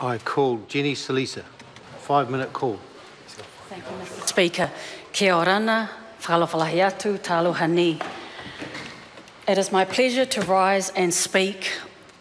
I call Jenny Salisa. 5-minute call. Thank you, Mr. Speaker. Kia orana, whakalawhalahi atu, taloha ni. It is my pleasure to rise and speak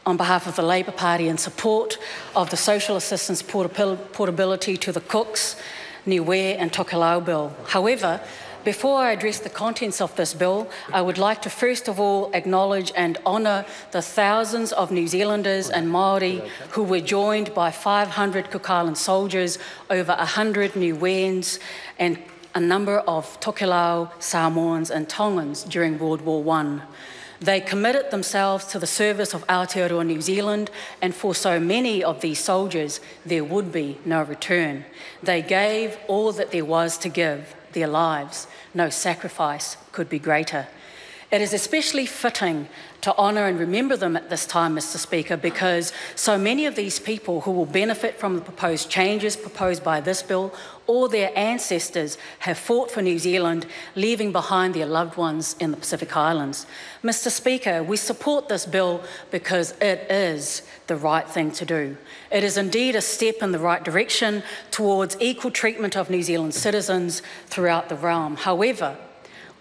on behalf of the Labour Party in support of the Social Assistance Portability to the Cooks, Niue and Tokelau Bill. However, before I address the contents of this bill, I would like to first of all acknowledge and honour the thousands of New Zealanders and Māori who were joined by 500 Cook Island soldiers, over 100 Niueans and a number of Tokelau, Samoans and Tongans during World War I. They committed themselves to the service of Aotearoa New Zealand, and for so many of these soldiers, there would be no return. They gave all that there was to give, their lives. No sacrifice could be greater. It is especially fitting to honour and remember them at this time, Mr. Speaker, because so many of these people who will benefit from the proposed changes proposed by this bill, or their ancestors have fought for New Zealand, leaving behind their loved ones in the Pacific Islands. Mr. Speaker, we support this bill because it is the right thing to do. It is indeed a step in the right direction towards equal treatment of New Zealand citizens throughout the realm. However,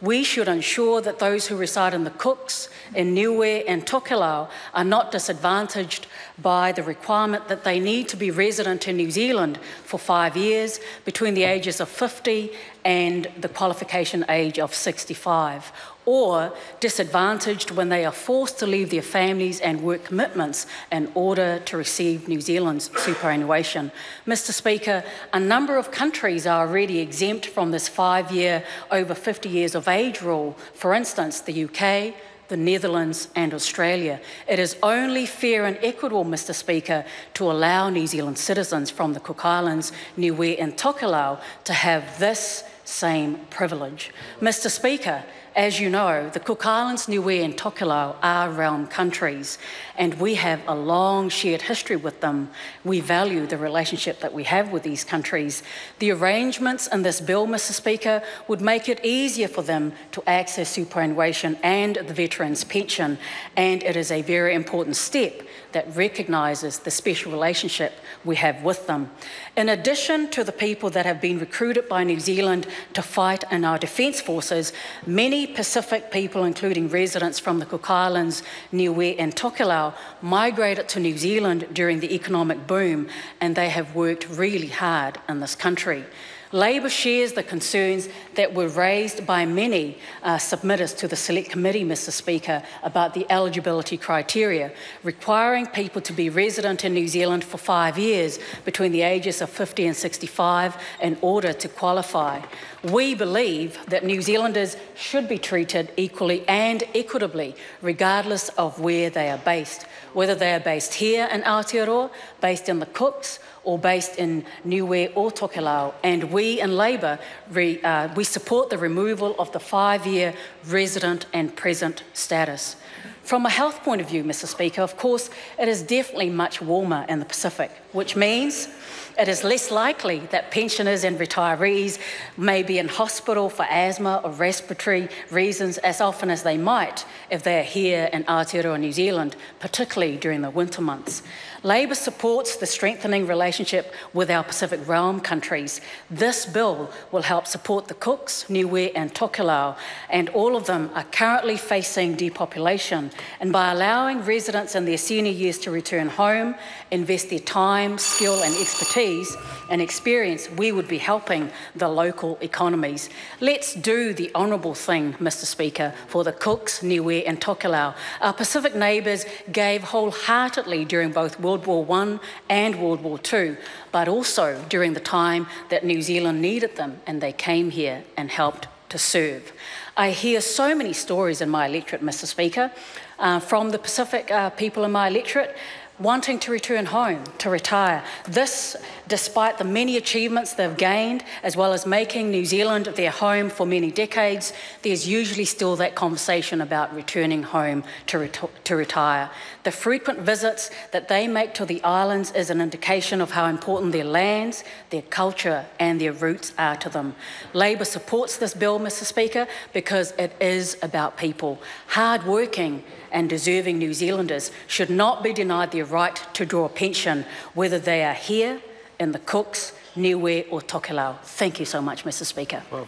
we should ensure that those who reside in the Cooks, in Niue and Tokelau are not disadvantaged by the requirement that they need to be resident in New Zealand for 5 years between the ages of 50 and the qualification age of 65, or disadvantaged when they are forced to leave their families and work commitments in order to receive New Zealand's superannuation. Mr. Speaker, a number of countries are already exempt from this 5-year over 50 years of age rule. For instance, the UK, the Netherlands and Australia. It is only fair and equitable, Mr. Speaker, to allow New Zealand citizens from the Cook Islands, Niue and Tokelau to have this same privilege. Mr. Speaker, as you know, the Cook Islands, Niue and Tokelau are realm countries, and we have a long shared history with them. We value the relationship that we have with these countries. The arrangements in this bill, Mr. Speaker, would make it easier for them to access superannuation and the veterans' pension, and it is a very important step that recognises the special relationship we have with them. In addition to the people that have been recruited by New Zealand to fight in our defence forces, many Pacific people, including residents from the Cook Islands, Niue and Tokelau, migrated to New Zealand during the economic boom, and they have worked really hard in this country. Labour shares the concerns that were raised by many submitters to the Select Committee, Mr. Speaker, about the eligibility criteria, requiring people to be resident in New Zealand for 5 years between the ages of 50 and 65 in order to qualify. We believe that New Zealanders should be treated equally and equitably, regardless of where they are based, whether they are based here in Aotearoa, based in the Cooks, or based in Niue or Tokelau, and we in Labour, we support the removal of the 5-year resident and present status. From a health point of view, Mr. Speaker, of course, it is definitely much warmer in the Pacific, which means it is less likely that pensioners and retirees may be in hospital for asthma or respiratory reasons as often as they might if they are here in Aotearoa, New Zealand, particularly during the winter months. Labour supports the strengthening relationship with our Pacific realm countries. This bill will help support the Cooks, Niue and Tokelau, and all of them are currently facing depopulation. And by allowing residents in their senior years to return home, invest their time, skill and expertise and experience, we would be helping the local economies. Let's do the honourable thing, Mr. Speaker, for the Cooks, Niue and Tokelau. Our Pacific neighbours gave wholeheartedly during both World War I and World War II, but also during the time that New Zealand needed them, and they came here and helped to serve. I hear so many stories in my electorate, Mr. Speaker, from the Pacific people in my electorate wanting to return home, to retire. This, despite the many achievements they've gained, as well as making New Zealand their home for many decades, there's usually still that conversation about returning home to retire. The frequent visits that they make to the islands is an indication of how important their lands, their culture and their roots are to them. Labour supports this bill, Mr. Speaker, because it is about people, hard-working and deserving New Zealanders should not be denied their right to draw a pension, whether they are here in the Cooks, Niue or Tokelau. Thank you so much, Mr Speaker. Well,